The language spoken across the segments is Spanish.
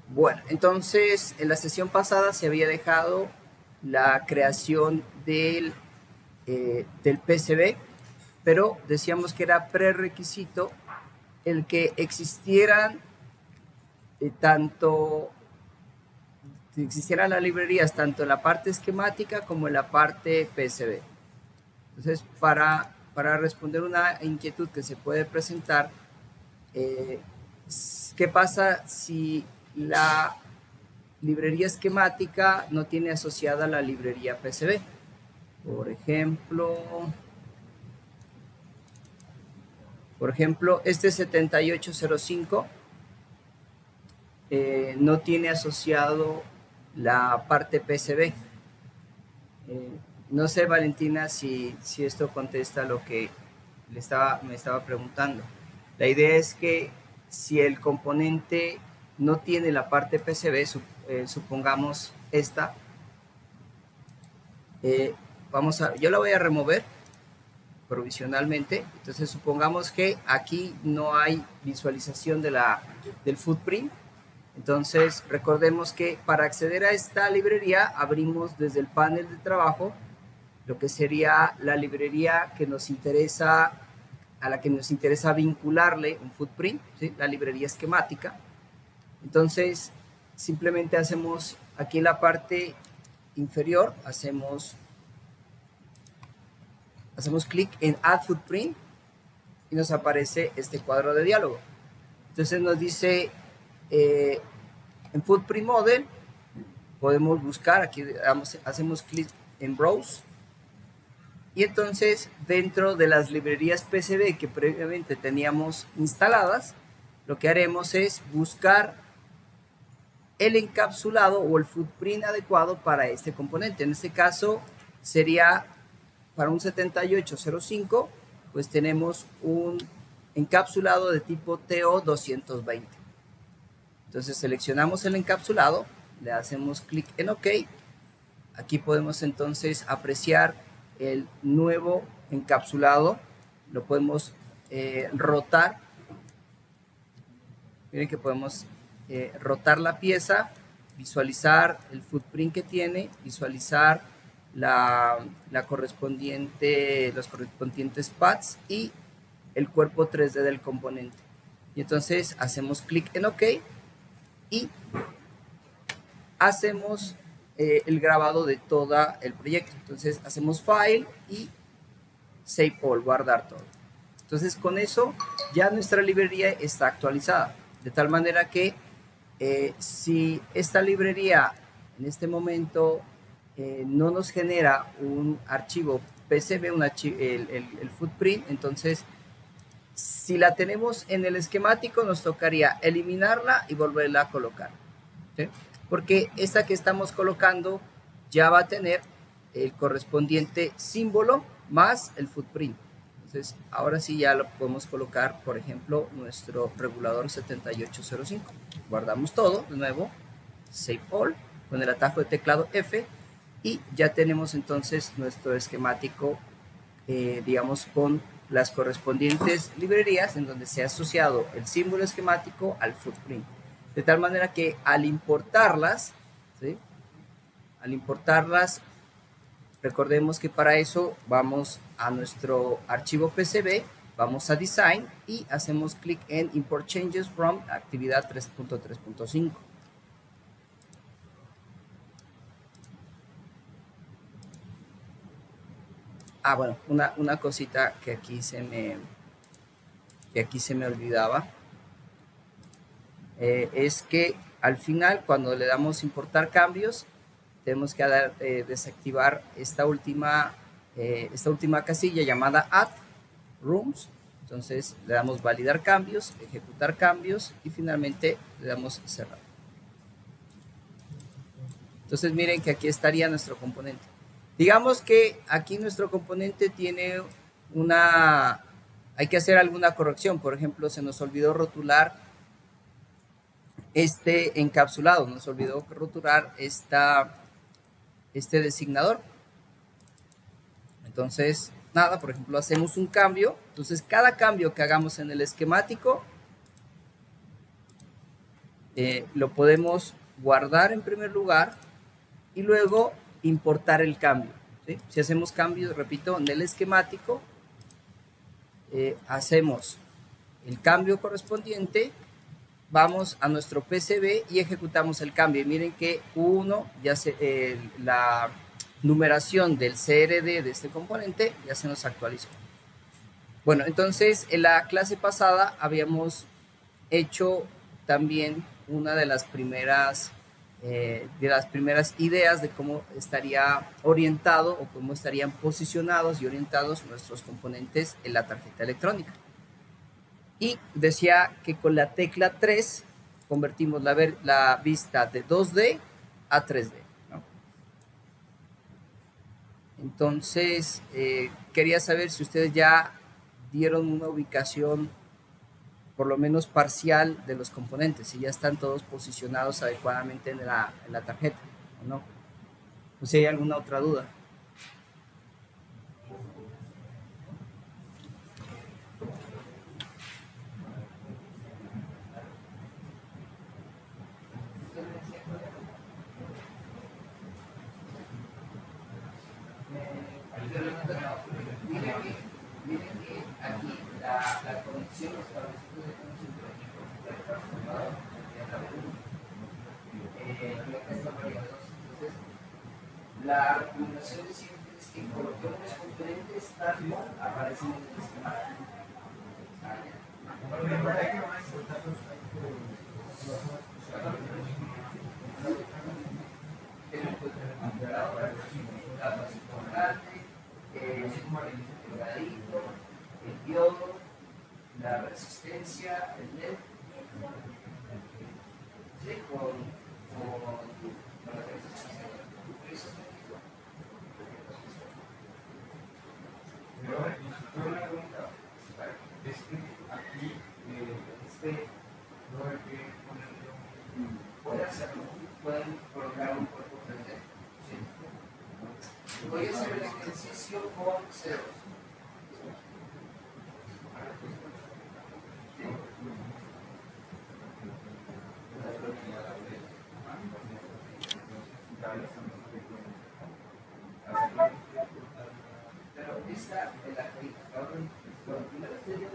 Bueno, entonces en la sesión pasada se había dejado la creación del PCB, pero decíamos que era prerequisito el que existieran existieran las librerías tanto en la parte esquemática como en la parte PCB. Entonces, para responder una inquietud que se puede presentar, ¿qué pasa si la librería esquemática no tiene asociada la librería PCB? Por ejemplo, este 7805 no tiene asociado la parte PCB. No sé, Valentina, si esto contesta lo que me estaba preguntando. La idea es que si el componente no tiene la parte PCB, supongamos esta, yo la voy a remover provisionalmente. Entonces supongamos que aquí no hay visualización del footprint. Entonces recordemos que para acceder a esta librería abrimos desde el panel de trabajo lo que sería la librería que nos interesa, a la que nos interesa vincularle un footprint, ¿sí? La librería esquemática. Entonces simplemente hacemos aquí en la parte inferior, hacemos clic en Add Footprint y nos aparece este cuadro de diálogo. Entonces nos dice en Footprint Model podemos buscar, aquí hacemos clic en Browse y entonces dentro de las librerías PCB que previamente teníamos instaladas, lo que haremos es buscar el encapsulado o el footprint adecuado para este componente. En este caso sería para un 7805, pues tenemos un encapsulado de tipo TO220. Entonces seleccionamos el encapsulado, le hacemos clic en OK. Aquí podemos entonces apreciar el nuevo encapsulado. Lo podemos rotar. Miren que podemos rotar la pieza, visualizar el footprint que tiene, visualizar los correspondientes pads y el cuerpo 3D del componente. Y entonces hacemos clic en OK y hacemos el grabado de todo el proyecto. Entonces hacemos File y Save All, guardar todo. Entonces con eso ya nuestra librería está actualizada. De tal manera que si esta librería en este momento no nos genera un archivo PCB, el footprint, entonces si la tenemos en el esquemático nos tocaría eliminarla y volverla a colocar, ¿sí? Porque esta que estamos colocando ya va a tener el correspondiente símbolo más el footprint. Entonces ahora sí ya lo podemos colocar, por ejemplo, nuestro regulador 7805. Guardamos todo de nuevo, Save All, con el atajo de teclado F y ya tenemos entonces nuestro esquemático, digamos, con las correspondientes librerías en donde se ha asociado el símbolo esquemático al footprint. De tal manera que al importarlas, ¿sí? Recordemos que para eso vamos a nuestro archivo PCB, vamos a Design y hacemos clic en Import Changes from actividad 3.3.5. Bueno, una cosita que aquí se me olvidaba, es que al final cuando le damos importar cambios, tenemos que desactivar esta última casilla llamada Add Rooms. Entonces le damos validar cambios, ejecutar cambios y finalmente le damos cerrar. Entonces miren que aquí estaría nuestro componente. Digamos que aquí nuestro componente tiene hay que hacer alguna corrección. Por ejemplo, se nos olvidó rotular este encapsulado, nos olvidó rotular este designador. Entonces, nada, por ejemplo, hacemos un cambio. Entonces, cada cambio que hagamos en el esquemático lo podemos guardar en primer lugar y luego importar el cambio. ¿Sí? Si hacemos cambios, repito, en el esquemático, hacemos el cambio correspondiente, vamos a nuestro PCB y ejecutamos el cambio. Y miren que Q1, la numeración del CRD de este componente ya se nos actualizó. Bueno, entonces en la clase pasada habíamos hecho también una de las primeras ideas de cómo estaría orientado o cómo estarían posicionados y orientados nuestros componentes en la tarjeta electrónica. Y decía que con la tecla 3 convertimos la vista de 2D a 3D, ¿no? Entonces, quería saber si ustedes ya dieron una ubicación por lo menos parcial de los componentes, si ya están todos posicionados adecuadamente en la tarjeta o no. O si hay alguna otra duda. Miren que aquí la conexión, los cablecitos de conexión del equipo del transformador, entonces la recomendación de siempre es que coloquemos los componentes tal cual aparecen en el esquema. El diodo, la resistencia, el LED, ¿sí? con la resistencia. Una pregunta, es que aquí no hay que ponerlo, puede hacerlo, pueden colocar un cuerpo 3D. ¿Sí? Voy a hacer el ejercicio con ceros. Pero esta de la primera serie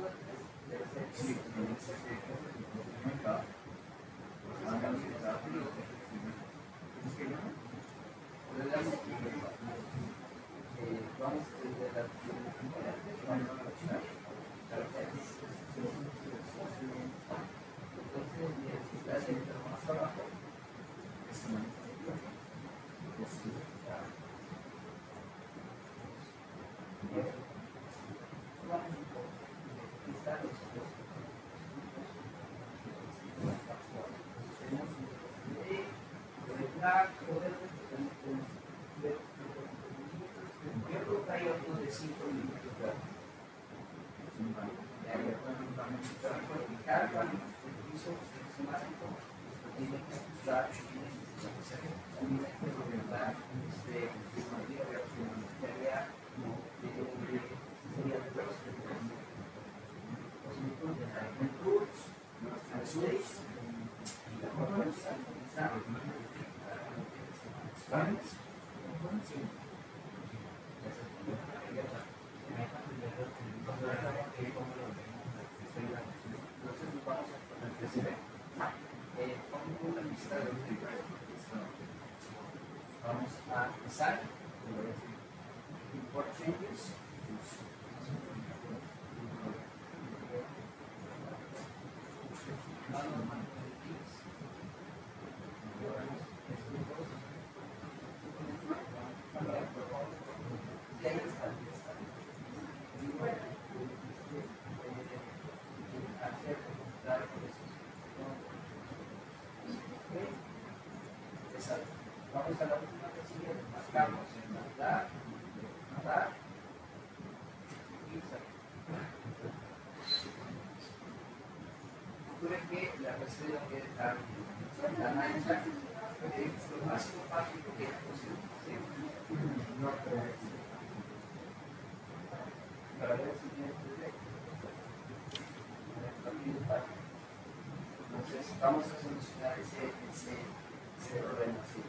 vamos a empezar. Import changes. Vamos a la última que sigue, marcamos en mandar, y salir. Ocurre que la receta debe estar tan ancha, lo más compacto que es posible. No para ver si tiene entonces vamos a solucionar ese problema. ¿Sí?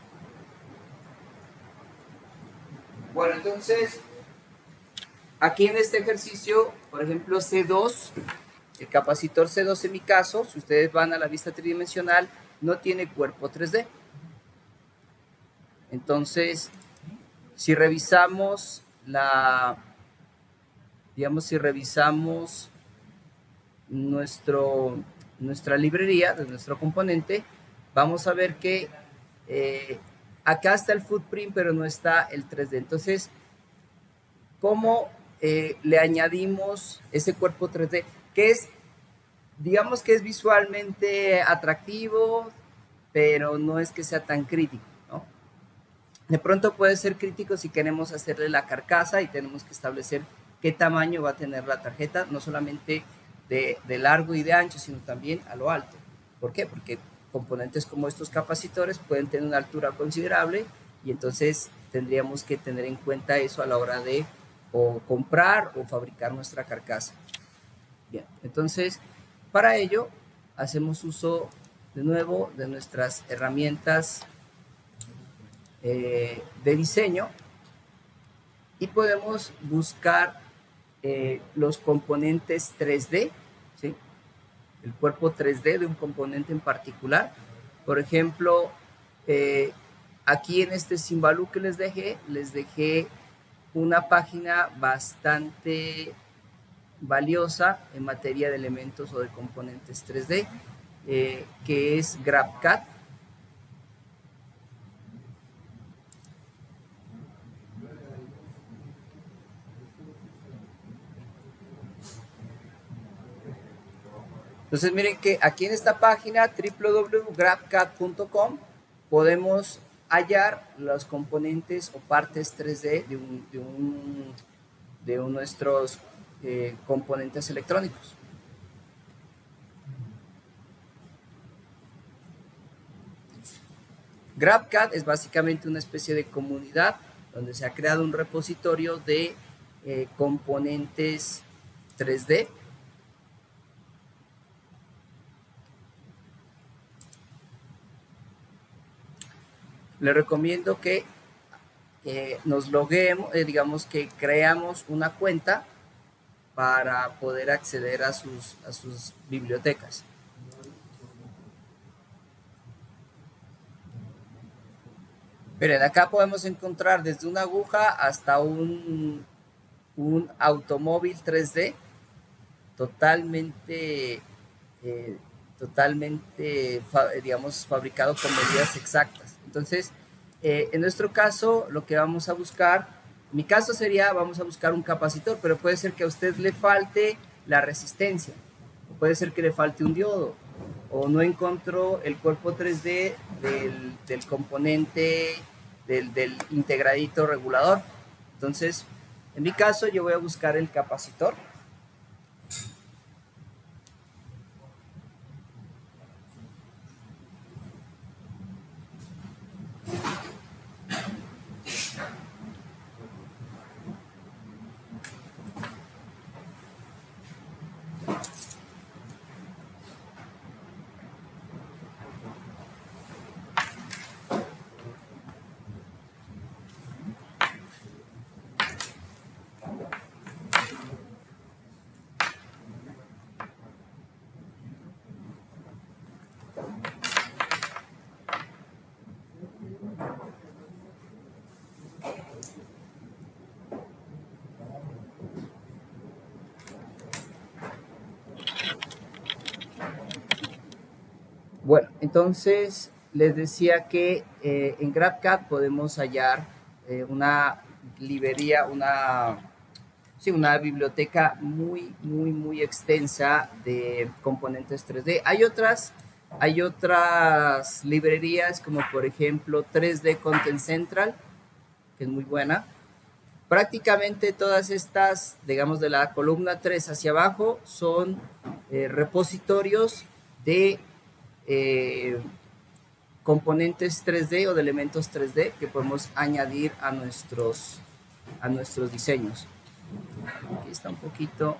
Bueno, entonces, aquí en este ejercicio, por ejemplo, C2, el capacitor C2 en mi caso, si ustedes van a la vista tridimensional, no tiene cuerpo 3D. Entonces, si revisamos si revisamos nuestra librería de nuestro componente, vamos a ver que acá está el footprint, pero no está el 3D. Entonces, ¿cómo le añadimos ese cuerpo 3D? Que es, digamos que es visualmente atractivo, pero no es que sea tan crítico, ¿no? De pronto puede ser crítico si queremos hacerle la carcasa y tenemos que establecer qué tamaño va a tener la tarjeta, no solamente de largo y de ancho, sino también a lo alto. ¿Por qué? Porque componentes como estos capacitores pueden tener una altura considerable y entonces tendríamos que tener en cuenta eso a la hora de o comprar o fabricar nuestra carcasa. Bien, entonces para ello hacemos uso de nuevo de nuestras herramientas de diseño y podemos buscar los componentes 3D, ¿sí? El cuerpo 3D de un componente en particular. Por ejemplo, aquí en este Symbaloo que les dejé una página bastante valiosa en materia de elementos o de componentes 3D, que es GrabCAD. Entonces miren que aquí en esta página www.grabcad.com podemos hallar los componentes o partes 3D de nuestros componentes electrónicos. GrabCAD es básicamente una especie de comunidad donde se ha creado un repositorio de componentes 3D. Le recomiendo que nos loguemos, digamos que creamos una cuenta para poder acceder a sus bibliotecas. Miren, acá podemos encontrar desde una aguja hasta un automóvil 3D totalmente, digamos, fabricado con medidas exactas. Entonces, en nuestro caso, lo que vamos a buscar, mi caso sería, vamos a buscar un capacitor, pero puede ser que a usted le falte la resistencia, o puede ser que le falte un diodo, o no encontró el cuerpo 3D del componente, del integradito regulador. Entonces, en mi caso, yo voy a buscar el capacitor. Bueno, entonces les decía que en GrabCAD podemos hallar una librería, una biblioteca muy extensa de componentes 3D. Hay otras librerías como por ejemplo 3D Content Central, que es muy buena. Prácticamente todas estas, digamos de la columna 3 hacia abajo, son repositorios de componentes 3D o de elementos 3D que podemos añadir a nuestros diseños. Aquí está un poquito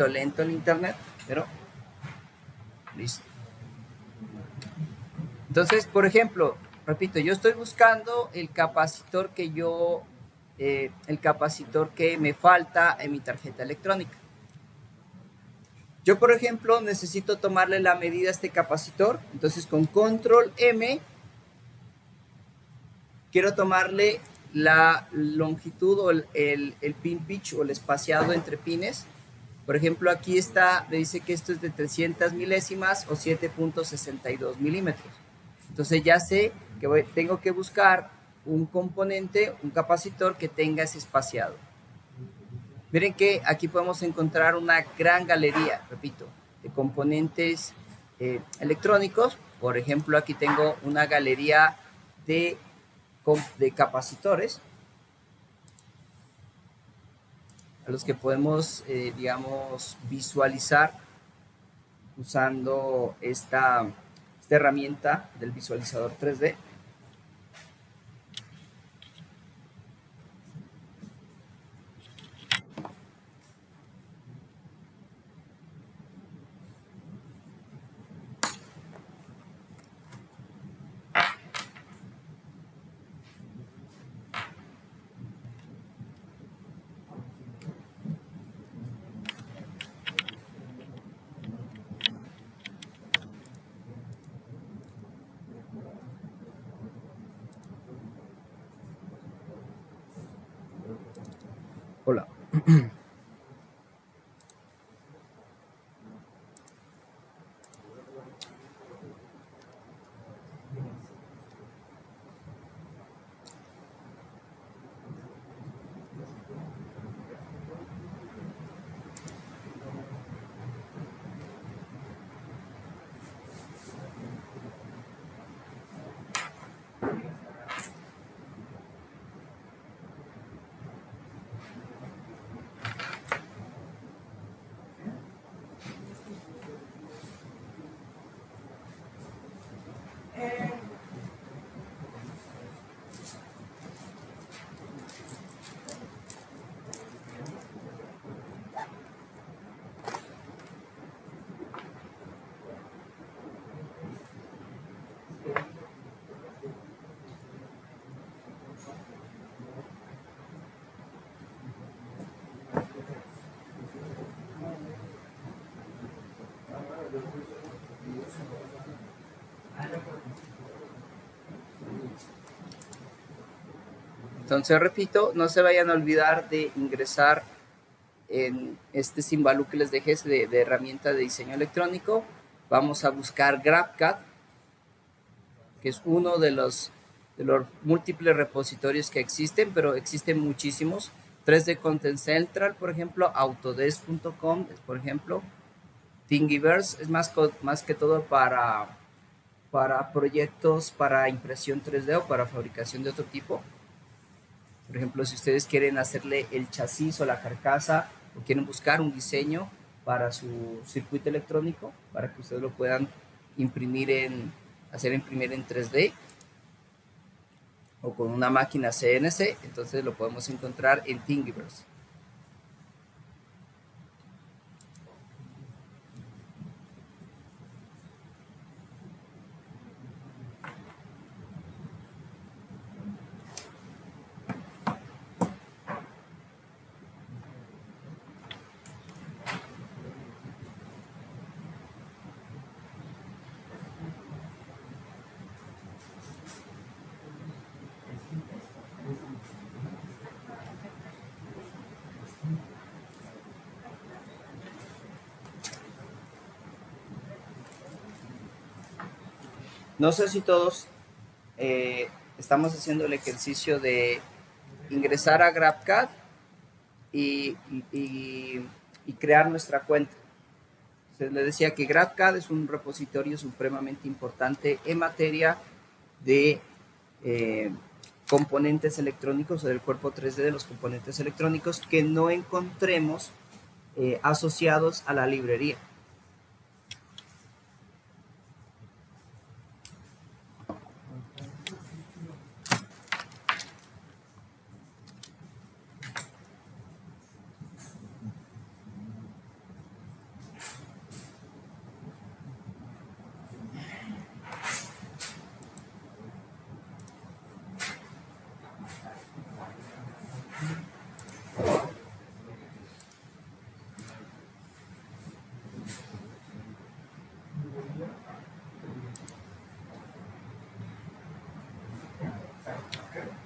lento el internet, pero Listo. Entonces, por ejemplo, repito, yo estoy buscando el capacitor que me falta en mi tarjeta electrónica. Yo, por ejemplo, necesito tomarle la medida a este capacitor. Entonces, con control M, quiero tomarle la longitud o el pin pitch o el espaciado entre pines. Por ejemplo, aquí está, me dice que esto es de 300 milésimas o 7.62 milímetros. Entonces ya sé que tengo que buscar un componente, un capacitor que tenga ese espaciado. Miren que aquí podemos encontrar una gran galería, repito, de componentes electrónicos. Por ejemplo, aquí tengo una galería de capacitores a los que podemos, digamos, visualizar usando esta herramienta del visualizador 3D. Hola. Entonces, repito, no se vayan a olvidar de ingresar en este símbolo que les dejé de herramienta de diseño electrónico. Vamos a buscar GrabCAD, que es uno de los múltiples repositorios que existen, pero existen muchísimos. 3D Content Central, por ejemplo, Autodesk.com, por ejemplo, Thingiverse es más que todo para proyectos para impresión 3D o para fabricación de otro tipo. Por ejemplo, si ustedes quieren hacerle el chasis o la carcasa o quieren buscar un diseño para su circuito electrónico, para que ustedes lo puedan hacer imprimir en 3D o con una máquina CNC, entonces lo podemos encontrar en Thingiverse. No sé si todos estamos haciendo el ejercicio de ingresar a GrabCAD y crear nuestra cuenta. Entonces, les decía que GrabCAD es un repositorio supremamente importante en materia de componentes electrónicos o del cuerpo 3D de los componentes electrónicos que no encontremos asociados a la librería.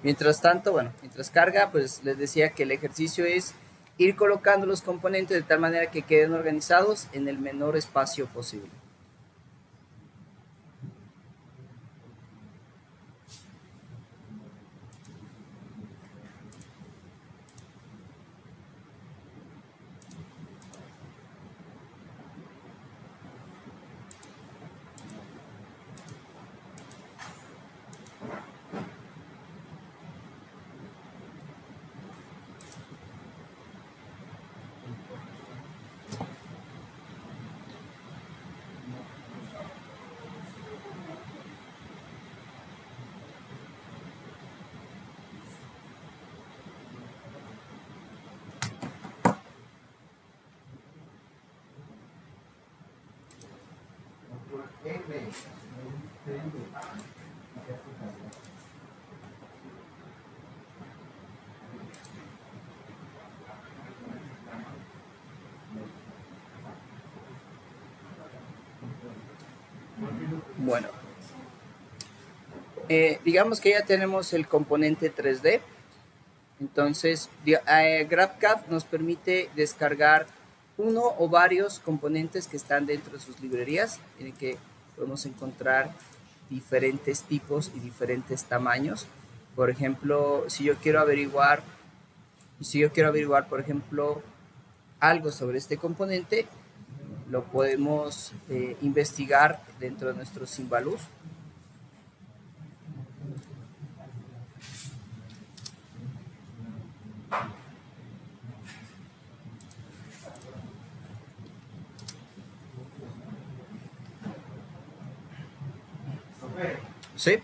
Mientras tanto, bueno, mientras carga, pues les decía que el ejercicio es ir colocando los componentes de tal manera que queden organizados en el menor espacio posible. Bueno, digamos que ya tenemos el componente 3D. Entonces, GrabCAD nos permite descargar uno o varios componentes que están dentro de sus librerías, en el que podemos encontrar diferentes tipos y diferentes tamaños. Por ejemplo, si yo quiero averiguar, por ejemplo, algo sobre este componente, lo podemos investigar dentro de nuestro Symbaluz. ¿Sí?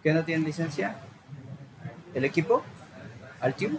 ¿Que no tienen licencia? ¿El equipo? ¿Altium?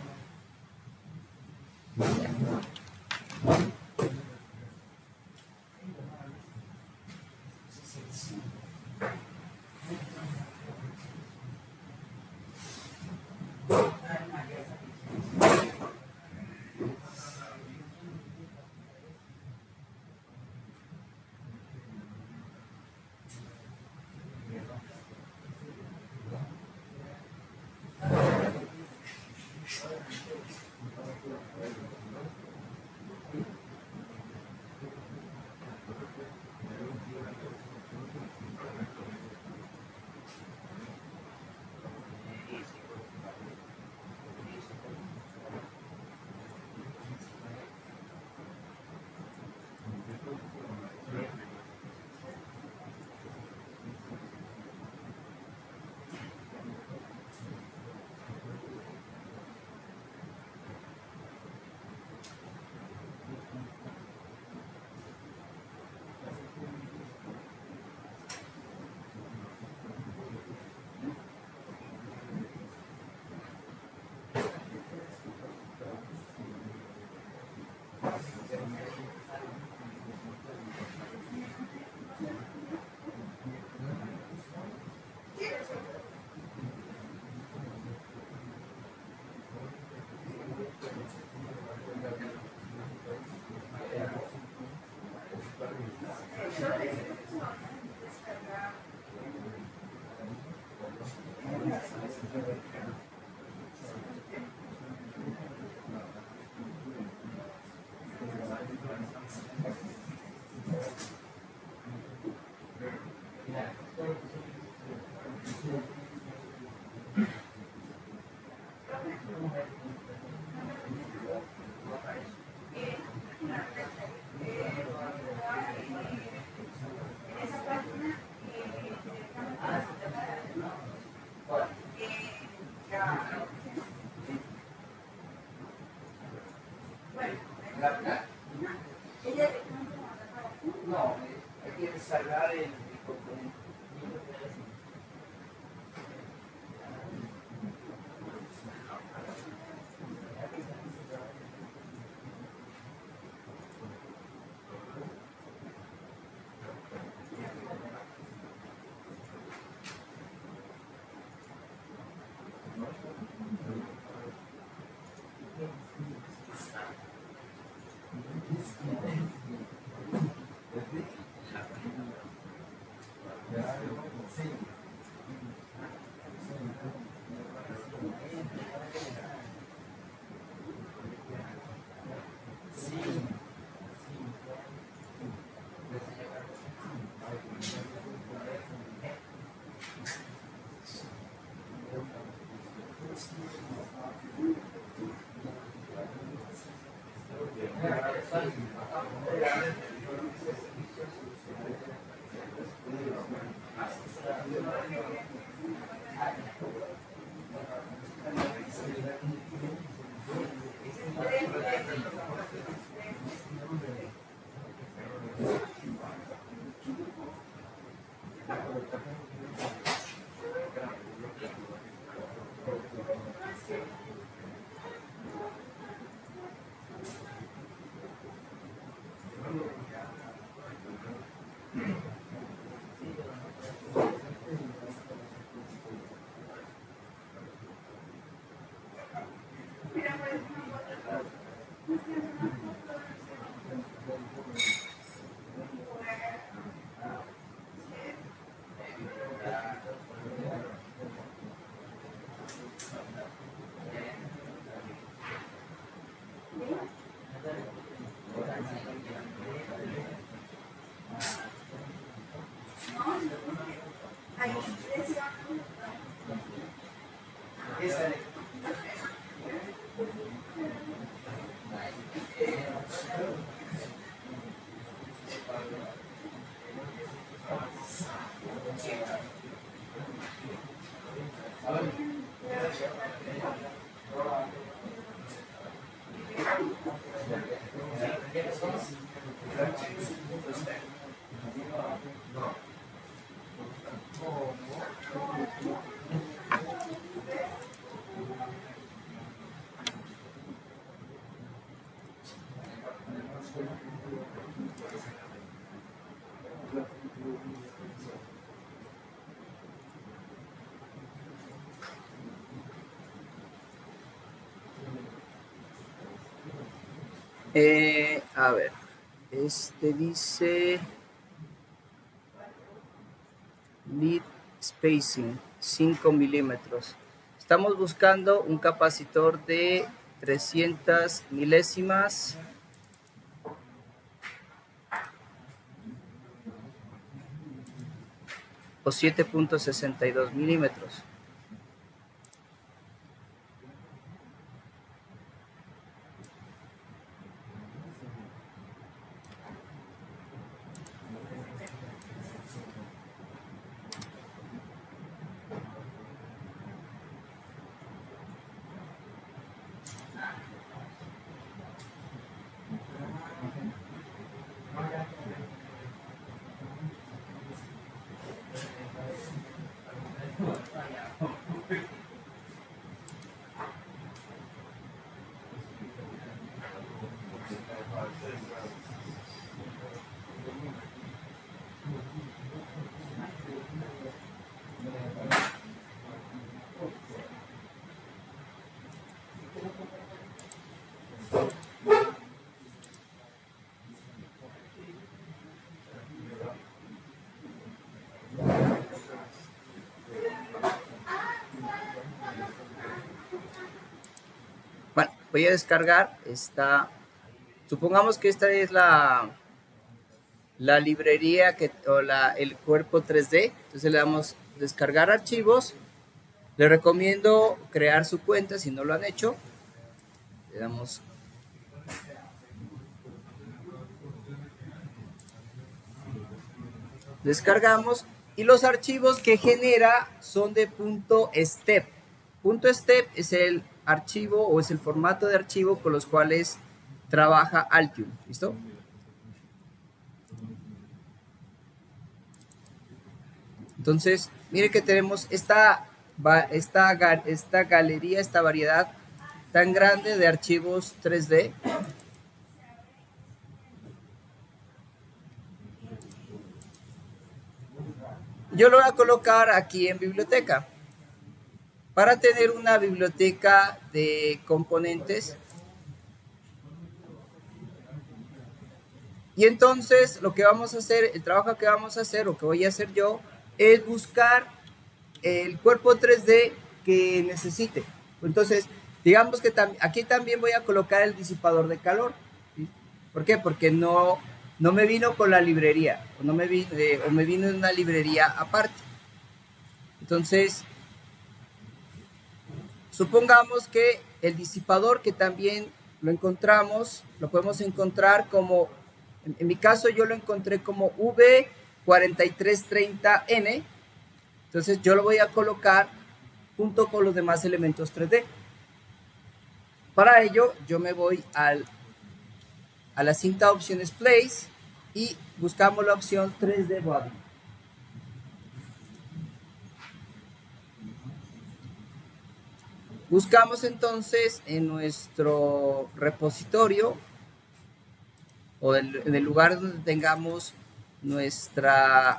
No, hay que descargar el componente. A ver, este dice lead spacing 5 milímetros. Estamos buscando un capacitor de 300 milésimas o 7.62 milímetros. Bueno, voy a descargar esta. Supongamos que esta es la librería o el cuerpo 3D. Entonces le damos descargar archivos. Les recomiendo crear su cuenta si no lo han hecho. Le damos descargamos y los archivos que genera son de .step. .step es el archivo o es el formato de archivo con los cuales trabaja Altium. ¿Listo? Entonces, mire que tenemos esta galería, esta variedad tan grande de archivos 3D. Yo lo voy a colocar aquí en biblioteca. Para tener una biblioteca de componentes. Y entonces lo que vamos a hacer, el trabajo que vamos a hacer o que voy a hacer yo, es buscar el cuerpo 3D que necesite. Entonces, digamos que aquí también voy a colocar el disipador de calor. ¿Sí? ¿Por qué? Porque no me vino con la librería, o me vino en una librería aparte. Entonces, supongamos que el disipador que también lo encontramos, lo podemos encontrar como, en mi caso yo lo encontré como V4330N, entonces yo lo voy a colocar junto con los demás elementos 3D. Para ello yo me voy a la cinta opciones place y buscamos la opción 3D Body. Buscamos entonces en nuestro repositorio o en el lugar donde tengamos nuestro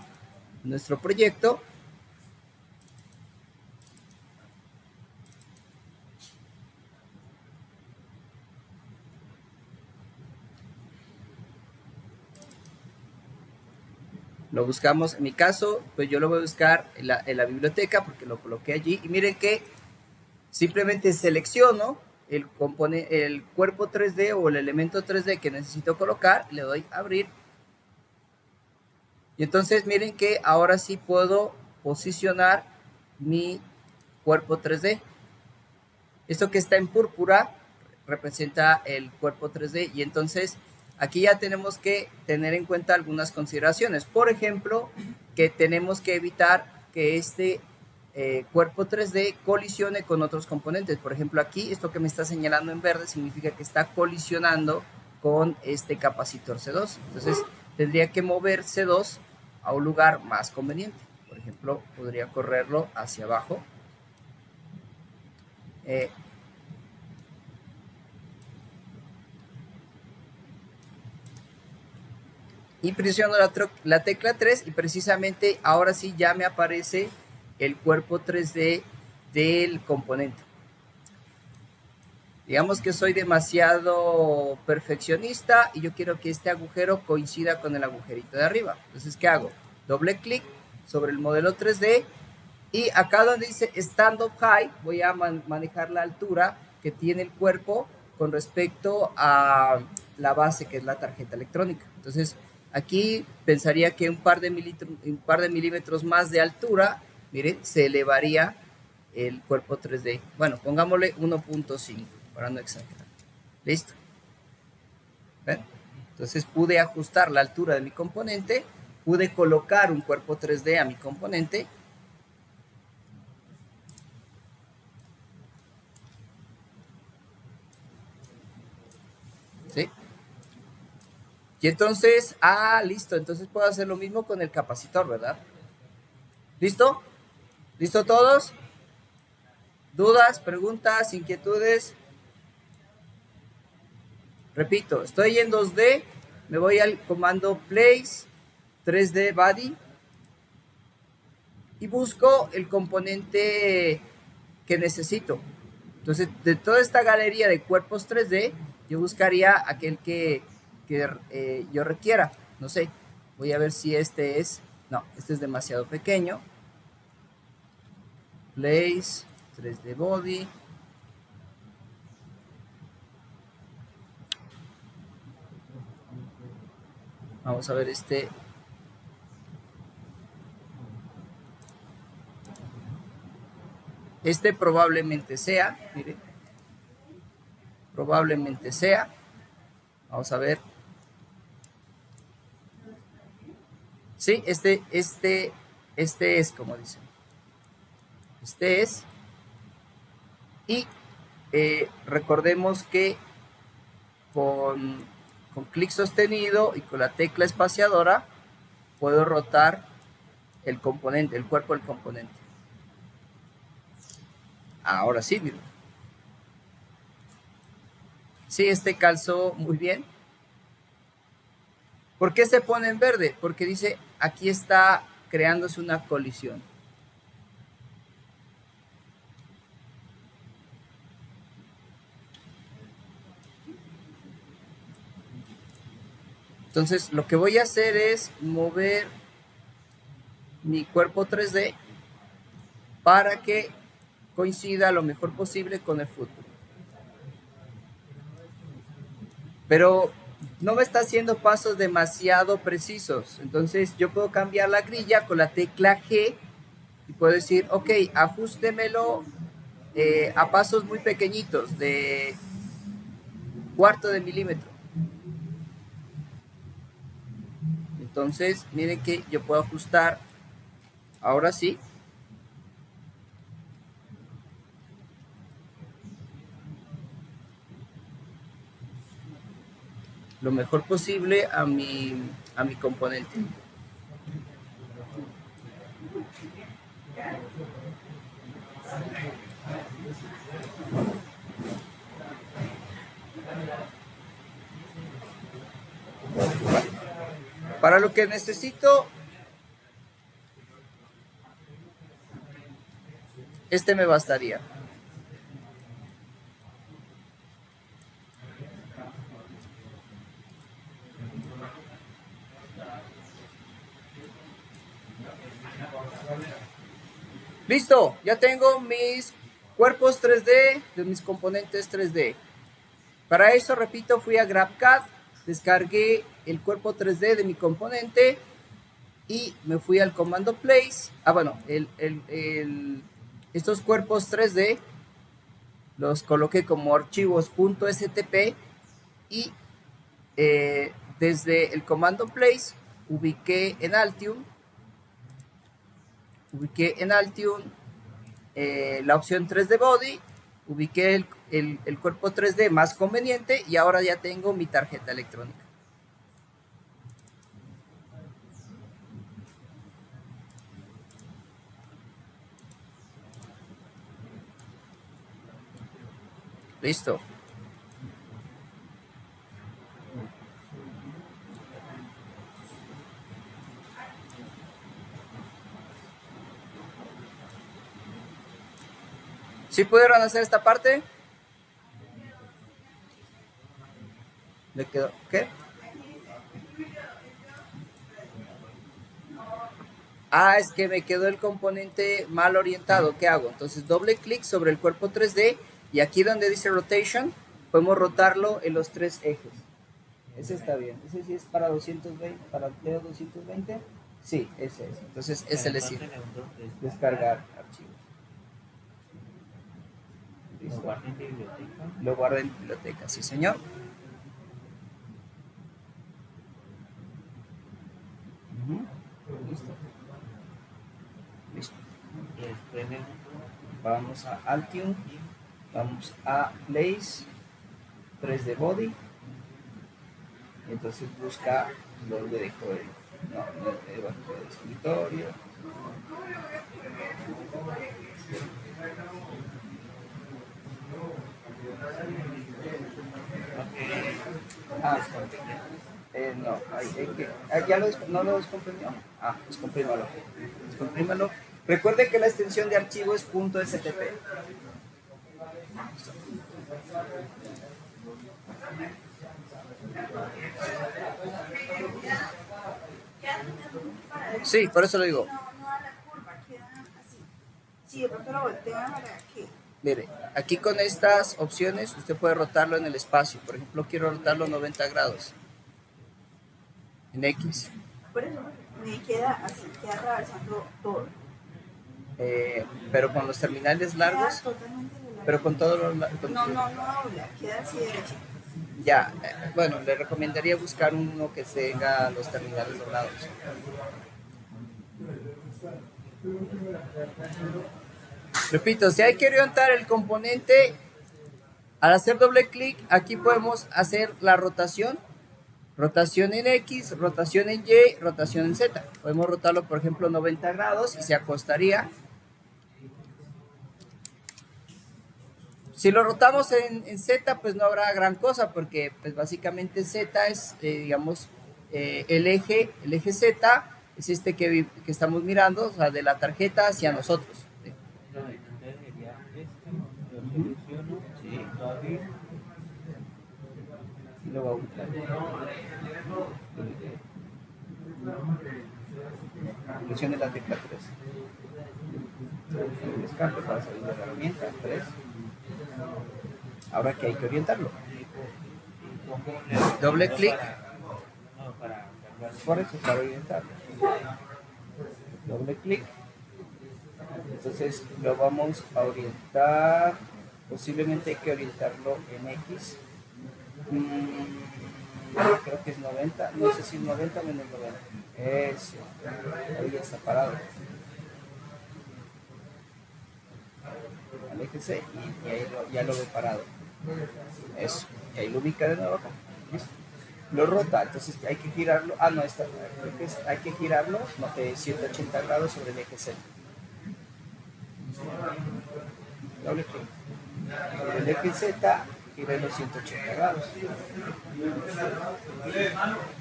proyecto. Lo buscamos, en mi caso, pues yo lo voy a buscar en la biblioteca porque lo coloqué allí. Y miren que simplemente selecciono el cuerpo 3D o el elemento 3D que necesito colocar, le doy a abrir. Y entonces miren que ahora sí puedo posicionar mi cuerpo 3D. Esto que está en púrpura representa el cuerpo 3D y entonces aquí ya tenemos que tener en cuenta algunas consideraciones. Por ejemplo, que tenemos que evitar que este cuerpo 3D colisione con otros componentes. Por ejemplo, aquí esto que me está señalando en verde significa que está colisionando con este capacitor C2. Entonces tendría que mover C2 a un lugar más conveniente. Por ejemplo, podría correrlo hacia abajo. Y presiono la tecla 3 y precisamente ahora sí ya me aparece el cuerpo 3D del componente. Digamos que soy demasiado perfeccionista y yo quiero que este agujero coincida con el agujerito de arriba. Entonces, ¿qué hago? Doble clic sobre el modelo 3D y acá donde dice Stand Up High voy a manejar la altura que tiene el cuerpo con respecto a la base que es la tarjeta electrónica. Entonces, aquí pensaría que un par de milímetros más de altura, miren, se elevaría el cuerpo 3D. Bueno, pongámosle 1.5 para no exagerar. ¿Listo? ¿Ven? Entonces pude ajustar la altura de mi componente, pude colocar un cuerpo 3D a mi componente. ¿Sí? Y entonces, listo, entonces puedo hacer lo mismo con el capacitor, ¿verdad? ¿Listo? ¿Listo todos? ¿Dudas, preguntas, inquietudes? Repito, estoy en 2D, me voy al comando Place 3D Body y busco el componente que necesito. Entonces, de toda esta galería de cuerpos 3D, yo buscaría aquel que yo requiera. No sé, voy a ver si este es... No, este es demasiado pequeño. Place, 3D Body. Vamos a ver este. Este probablemente sea, miren, probablemente sea. Vamos a ver. Sí, este es como dicen. Este es. Y recordemos que con clic sostenido y con la tecla espaciadora puedo rotar el componente, el cuerpo del componente. Ahora sí, miren. Sí, este calzó muy bien. ¿Por qué se pone en verde? Porque dice, aquí está creándose una colisión. Entonces, lo que voy a hacer es mover mi cuerpo 3D para que coincida lo mejor posible con el fútbol. Pero no me está haciendo pasos demasiado precisos. Entonces, yo puedo cambiar la grilla con la tecla G y puedo decir, ok, ajustemelo a pasos muy pequeñitos, de cuarto de milímetro. Entonces, miren que yo puedo ajustar, ahora sí. lo mejor posible a mi componente. Para lo que necesito, este me bastaría. Listo, ya tengo mis cuerpos 3D de mis componentes 3D. Para eso, repito, fui a GrabCAD, descargué el cuerpo 3D de mi componente y me fui al comando place. Bueno, estos cuerpos 3D los coloqué como archivos .stp y desde el comando place ubiqué en Altium la opción 3D Body, ubiqué el cuerpo 3D más conveniente y ahora ya tengo mi tarjeta electrónica. Listo. ¿Sí pudieron hacer esta parte? ¿Le quedó? ¿Qué? Es que me quedó el componente mal orientado. ¿Qué hago? Entonces doble clic sobre el cuerpo 3D y aquí donde dice rotation, podemos rotarlo en los 3 ejes. Ese está bien. Ese sí es para 220, para Teo 220. Sí, ese es. Entonces ese le sirve. Descargar archivos. ¿Listo? Lo guarda en biblioteca. Lo guarda en biblioteca, sí señor. Listo. Listo. Vamos a Altium, vamos a Place, 3D Body, entonces busca donde dejo debajo del escritorio. No, no lo descomprimió. Descomprímalo. Recuerde que la extensión de archivo es .stp. Sí, por eso lo digo. No a la curva, queda así. Sí, de pronto lo voltean para que... Mire, aquí con estas opciones usted puede rotarlo en el espacio. Por ejemplo, quiero rotarlo 90 grados. En X. Por eso me queda así, queda atravesando todo. Pero con los terminales largos. Queda totalmente largo. Pero con todo lo... No dobla, queda así derecho. Ya, bueno, le recomendaría buscar uno que tenga los terminales doblados. Repito, si hay que orientar el componente, al hacer doble clic, aquí podemos hacer la rotación. Rotación en X, rotación en Y, rotación en Z. Podemos rotarlo, por ejemplo, 90 grados y se acostaría. Si lo rotamos en Z, pues no habrá gran cosa, porque pues básicamente Z es, digamos, el eje Z es este que estamos mirando, o sea, de la tarjeta hacia nosotros. Y lo voy a ubicar. Presione la tecla 3. Descarga para salir de la herramienta 3. Ahora que hay que orientarlo. Doble clic. Por eso, para orientarlo. Doble clic. Entonces lo vamos a orientar. Posiblemente hay que orientarlo en X. Creo que es 90. No sé si es 90 o menos 90. Eso. Ahí ya está parado. Aléjese y ahí ya lo ve parado. Eso. Y ahí lo ubica de nuevo acá. ¿Listo? lo rota, entonces hay que girarlo, no, creo que hay que girarlo 180 grados sobre el eje Z. Doble clic. Sobre el eje Z, gira los 180 grados.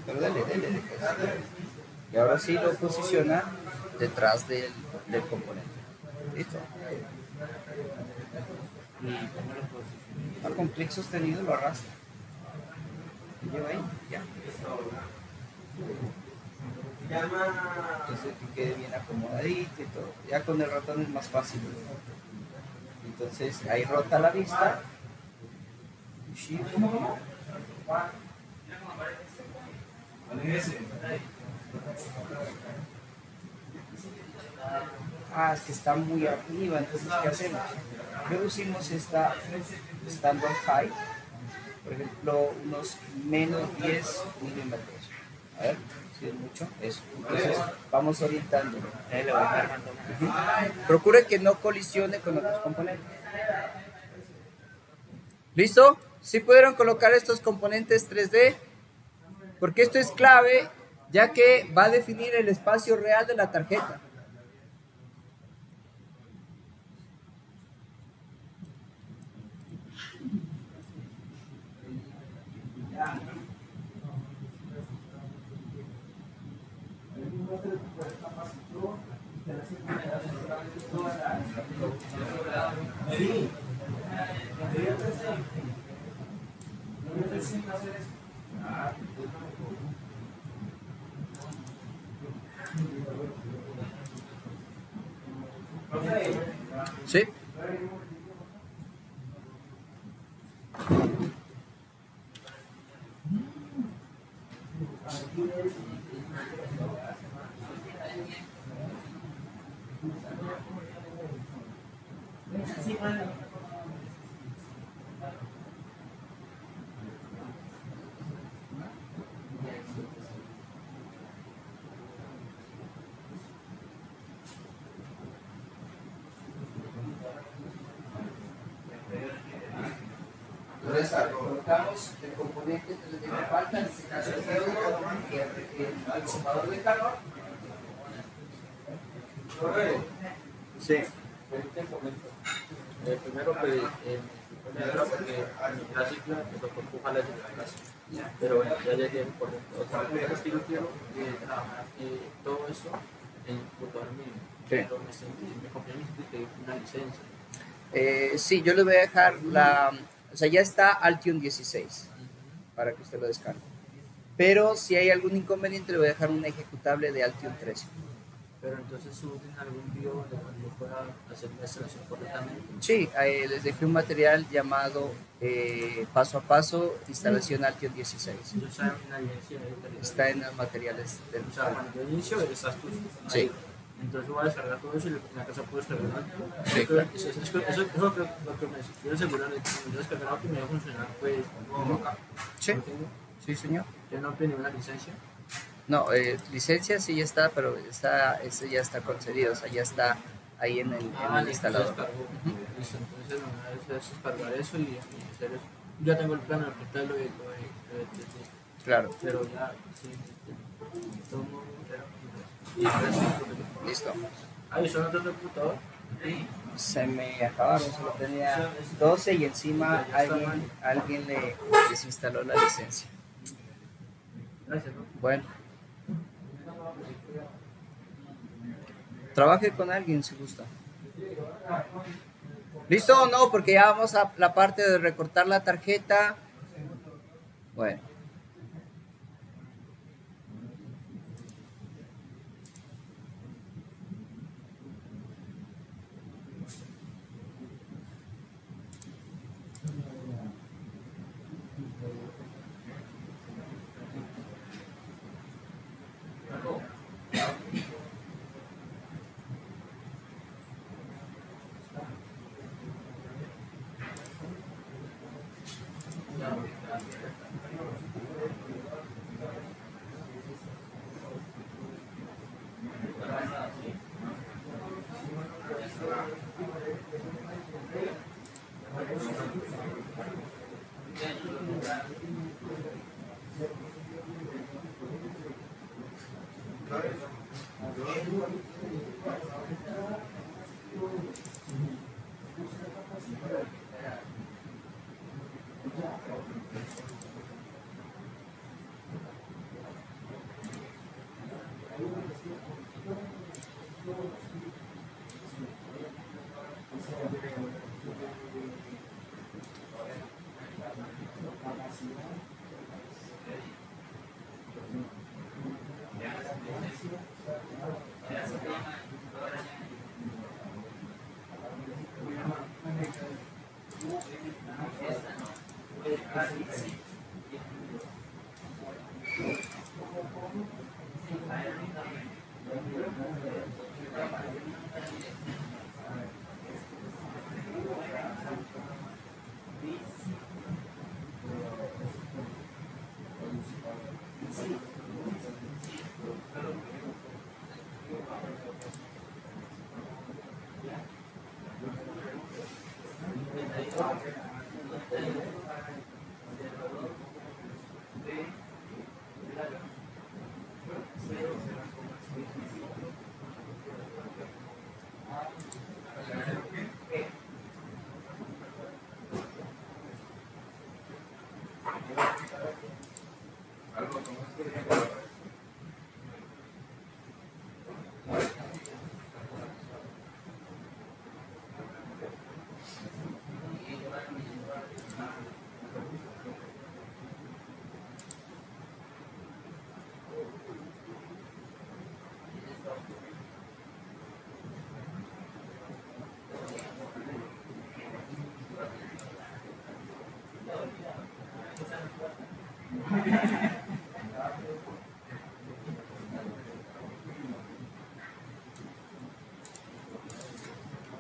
Pero dale. Y ahora sí lo posiciona detrás del componente. ¿Listo? Con clic sostenido lo arrastra. ¿Lo lleva ahí? Ya. Entonces que quede bien acomodadito y todo. Ya con el ratón es más fácil. Entonces ahí rota la vista. Es que está muy arriba, entonces ¿qué hacemos? Reducimos esta standard high, por ejemplo, unos menos 10 milímetros. A ver, si es mucho, eso. Entonces vamos orientándolo. Procure que no colisione con otros componentes. ¿Listo? ¿Sí pudieron colocar estos componentes 3D? Porque esto es clave, ya que va a definir el espacio real de la tarjeta. ¿Sí? Entonces colocamos el componente que me falta, en este caso el diodo y el disipador de calor. Sí. Primero, pues, porque la cicla me tocó empujar la cicla, pero bueno, ya llegué por dentro. O sea, lo que yo quiero trabajar todo eso en computador mío. Pero me compré una licencia. Sí, yo le voy a dejar o sea, ya está Altium 16 para que usted lo descargue. Pero si hay algún inconveniente, le voy a dejar un ejecutable de Altium 13. Pero entonces suben algún video donde yo pueda hacer la instalación correctamente. Sí, les dejé un material llamado paso a paso instalación Altium 16. Yo estaba en la evidencia Está en los materiales del O sea, cuando yo inicio, estás tú. Sí. Entonces voy a descargar todo eso y en la casa puedo descargar algo. Sí, claro. Eso es lo que me quiero asegurar de que cuando yo descargar algo me va a funcionar, pues, como acá. Sí. ¿No tengo? Sí, señor. Yo no pido ninguna licencia. No, licencia sí ya está, pero ese ya está concedido, o sea, ya está ahí en el instalador. Listo, entonces me voy a descargar eso y hacer eso. Ya tengo el plan de aplicar lo de Claro. pero ya, sí, tomo, Listo. ¿y son otros del computador? Se me acabaron, solo tenía 12 y encima alguien le desinstaló la licencia. Gracias, ¿no? Bueno. Trabaje con alguien si gusta. ¿Listo o no? Porque ya vamos a la parte de recortar la tarjeta. Bueno.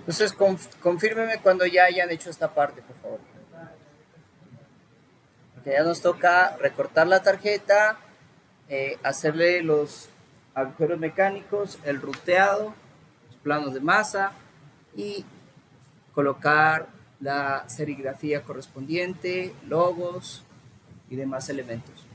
Entonces, confírmeme cuando ya hayan hecho esta parte, por favor. Porque ya nos toca recortar la tarjeta, hacerle los agujeros mecánicos, el ruteado, los planos de masa y colocar la serigrafía correspondiente, logos y demás elementos.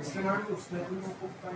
Es que no, usted no ocupa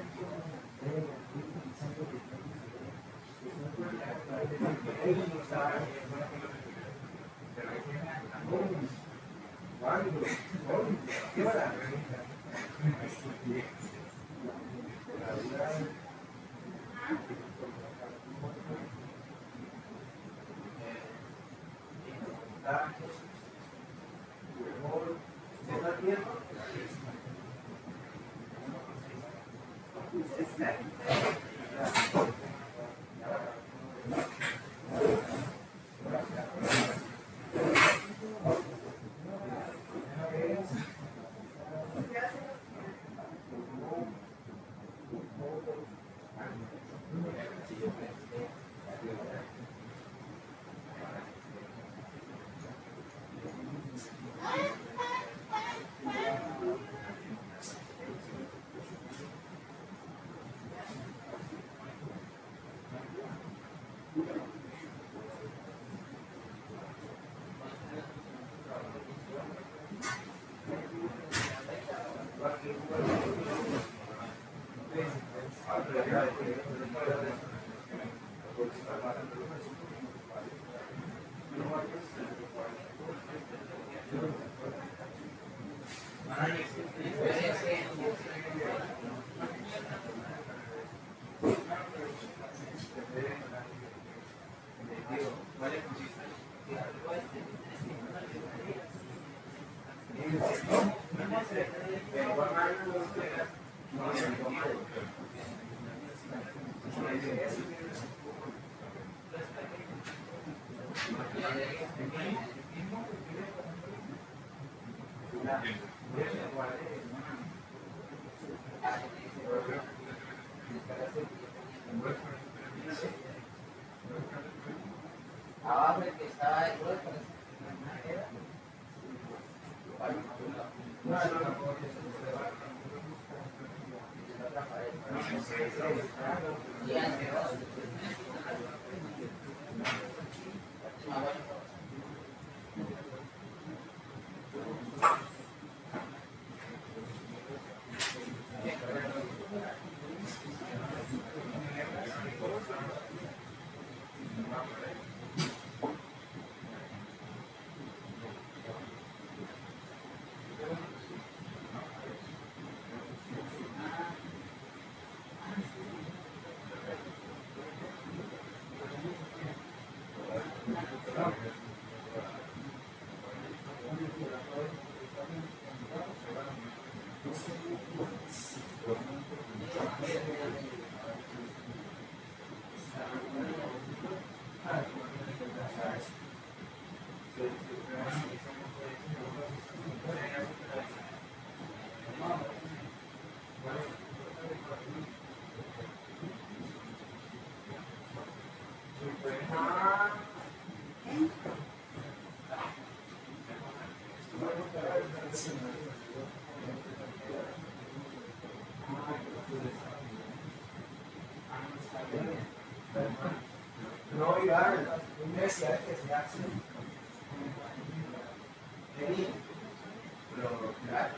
Abajo el que estaba ahí, No, Iván, un mes ya que se hace. Pero, claro.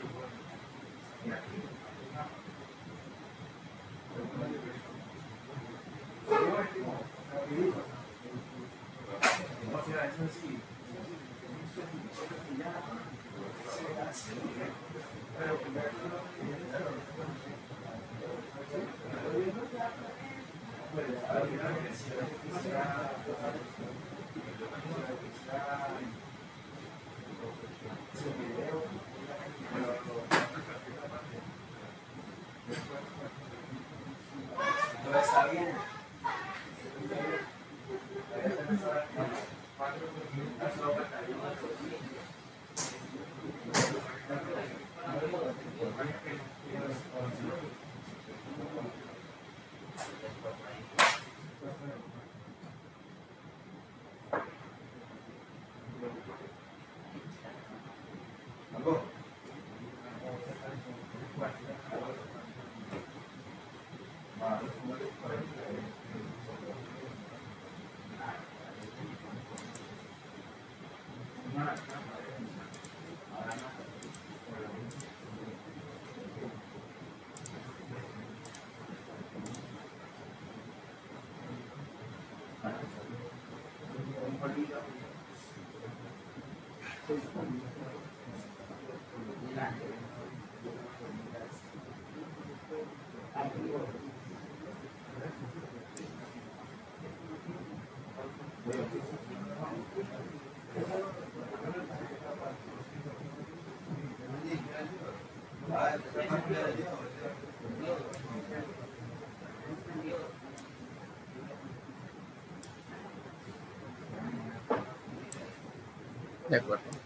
Está bien. De acuerdo.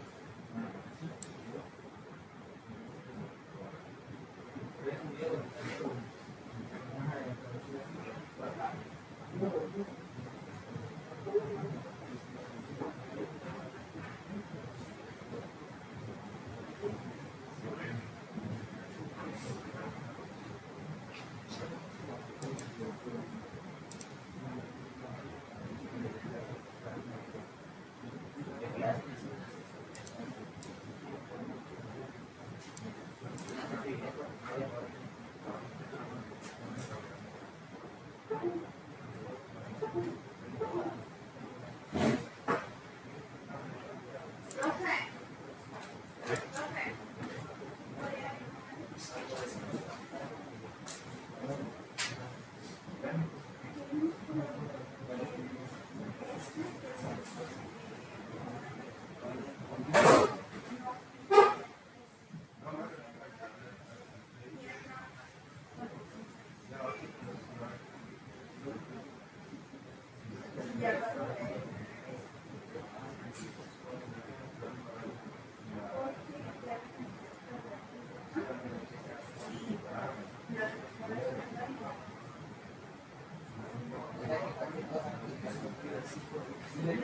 Sí.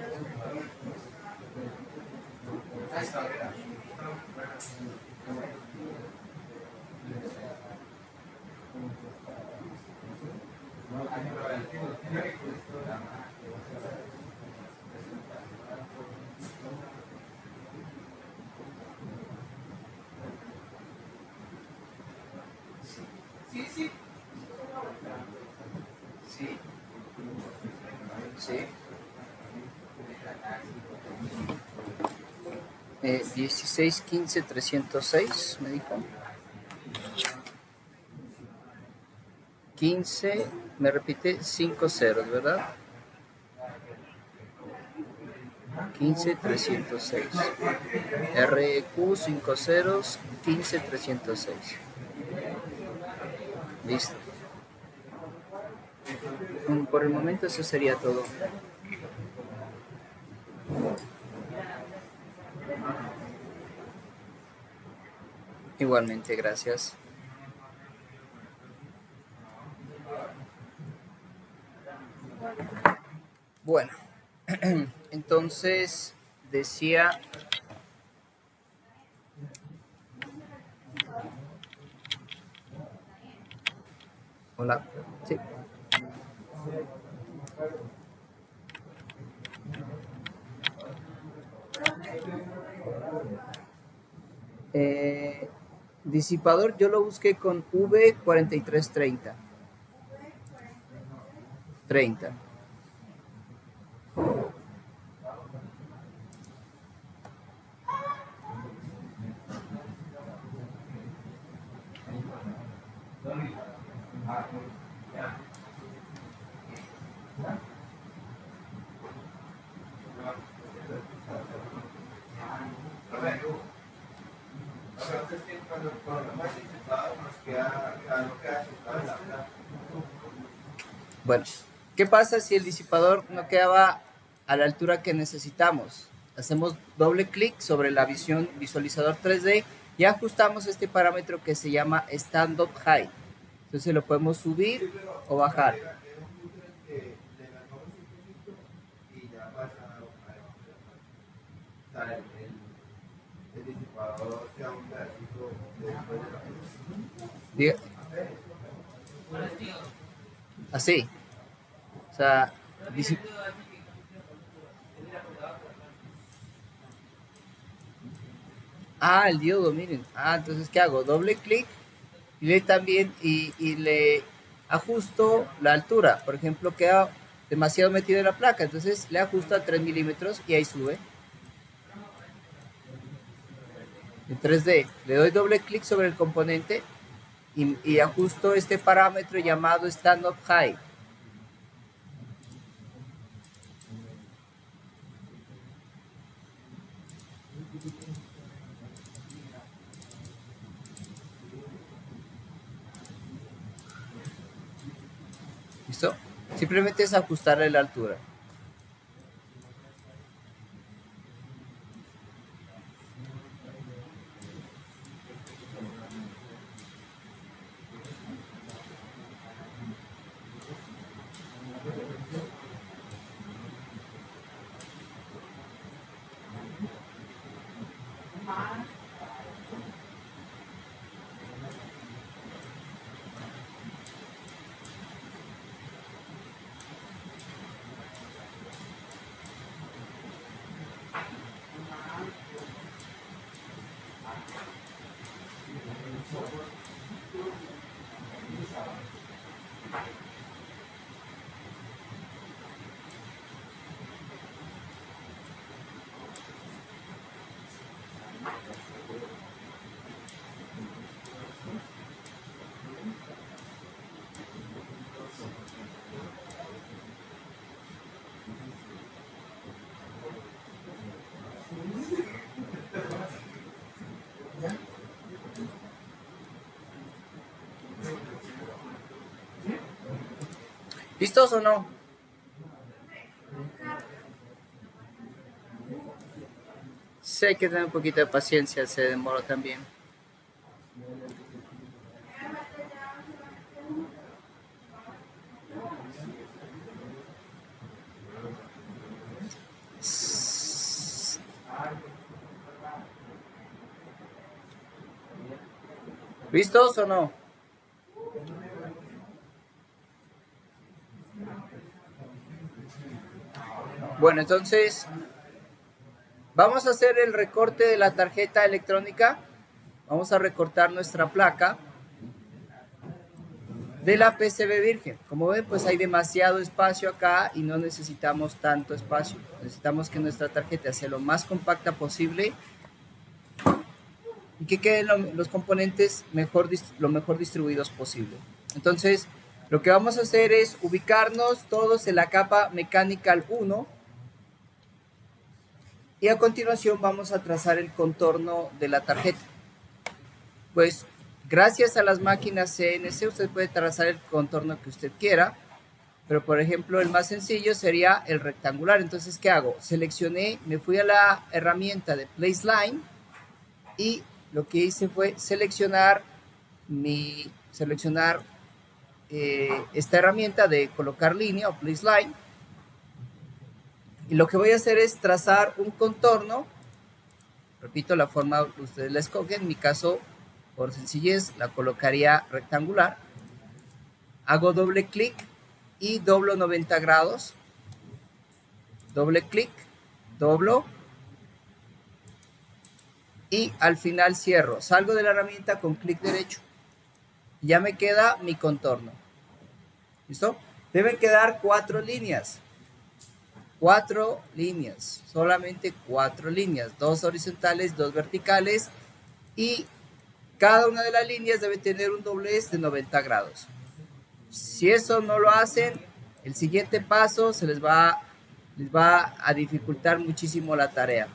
Sí. 16, 15, 306, me dijo. 15, me repite, 5 ceros, ¿verdad? 15, 306. RQ, 5 ceros, 15, 306. Listo. Por el momento eso sería todo. Igualmente, gracias. Bueno, entonces decía... Hola, sí. Disipador, yo lo busqué con V4330. 30. Bueno, ¿qué pasa si el disipador no quedaba a la altura que necesitamos? Hacemos doble clic sobre la visualizador 3D y ajustamos este parámetro que se llama Stand Up Height. Entonces lo podemos subir o bajar. Así. O sea, el diodo, miren. Entonces, ¿qué hago? Doble clic y le también y le ajusto la altura. Por ejemplo, queda demasiado metido en la placa, entonces le ajusto a 3 milímetros y ahí sube. En 3D, le doy doble clic sobre el componente y ajusto este parámetro llamado Stand Up Height. ¿Listo? Simplemente es ajustarle la altura. ¿Listos o no? Sé que tener un poquito de paciencia, se demora también. ¿Listos o no? Bueno, entonces vamos a hacer el recorte de la tarjeta electrónica. Vamos a recortar nuestra placa de la PCB virgen. Como ven, pues hay demasiado espacio acá y no necesitamos tanto espacio. Necesitamos que nuestra tarjeta sea lo más compacta posible y que queden los componentes lo mejor distribuidos posible. Entonces, lo que vamos a hacer es ubicarnos todos en la capa Mechanical 1 y a continuación vamos a trazar el contorno de la tarjeta. Pues gracias a las máquinas CNC usted puede trazar el contorno que usted quiera, pero por ejemplo el más sencillo sería el rectangular. Entonces, ¿qué hago? Seleccioné, me fui a la herramienta de Place Line y lo que hice fue seleccionar esta herramienta de colocar línea o Place Line, y lo que voy a hacer es trazar un contorno. Repito, la forma ustedes la escogen. En mi caso, por sencillez, la colocaría rectangular. Hago doble clic y doblo 90 grados. Doble clic, doblo y al final cierro. Salgo de la herramienta con clic derecho. Ya me queda mi contorno. ¿Listo? Deben quedar 4 líneas. 4 líneas. Solamente 4 líneas. 2 horizontales, 2 verticales. Y cada una de las líneas debe tener un doblez de 90 grados. Si eso no lo hacen, el siguiente paso les va a dificultar muchísimo la tarea.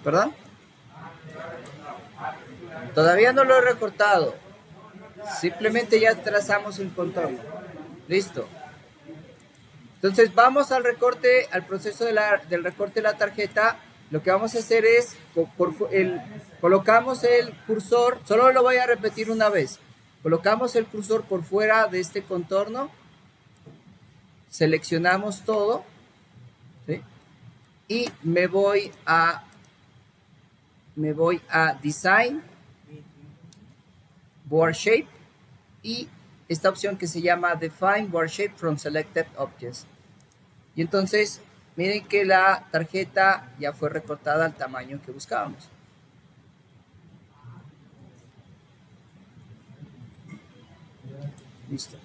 ¿Perdón? Todavía no lo he recortado. Simplemente ya trazamos un contorno. Listo. Entonces vamos al recorte, al proceso del recorte de la tarjeta. Lo que vamos a hacer es, colocamos el cursor, solo lo voy a repetir una vez. Colocamos el cursor por fuera de este contorno. Seleccionamos todo. ¿Sí? Y me voy a Design, Board Shape y esta opción que se llama Define Board Shape from Selected Objects. Y entonces miren que la tarjeta ya fue recortada al tamaño que buscábamos. Listo.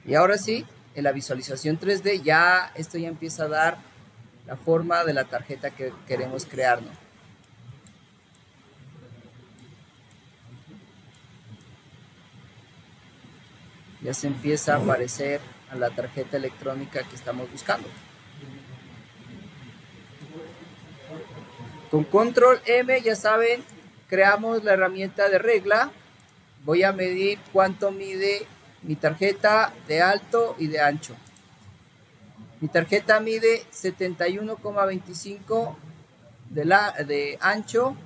Y ahora sí, en la visualización 3D ya esto ya empieza a dar la forma de la tarjeta que queremos crear, ¿no? Ya se empieza a aparecer a la tarjeta electrónica que estamos buscando. Con control M, ya saben, creamos la herramienta de regla. Voy a medir cuánto mide mi tarjeta de alto y de ancho. Mi tarjeta mide 71,25 de ancho.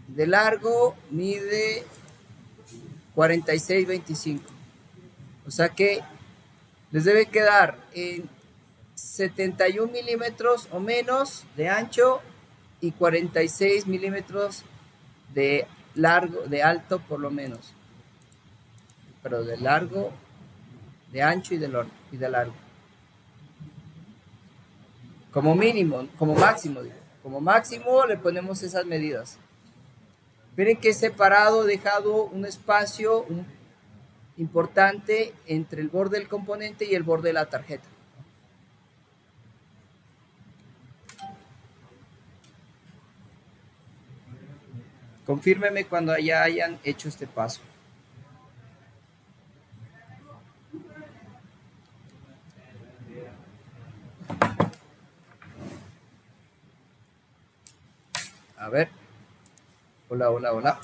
De largo mide 46,25. O sea que les debe quedar en 71 milímetros o menos de ancho y 46 milímetros de largo, de alto por lo menos. Pero de largo, de ancho y de largo. Como mínimo, como máximo, digo. Como máximo le ponemos esas medidas. Miren que he separado, dejado un espacio importante entre el borde del componente y el borde de la tarjeta. Confírmeme cuando ya hayan hecho este paso. A ver. Hola, hola, hola.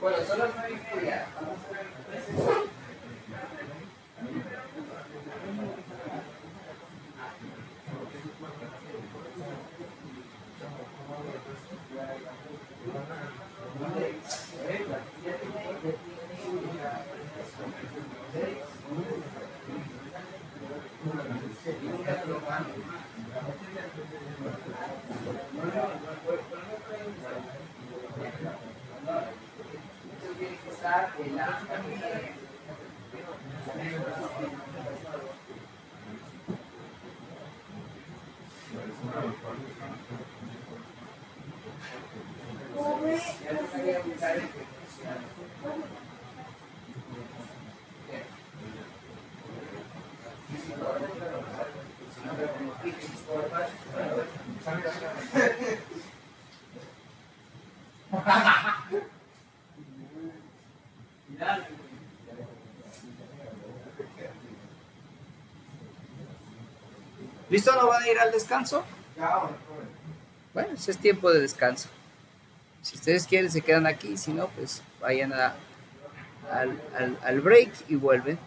Bueno, son las 9:30. Tiene que estar en la ¿Listo? ¿No van a ir al descanso? Bueno, ese es tiempo de descanso. Si ustedes quieren, se quedan aquí. Si no, pues vayan al break y vuelven.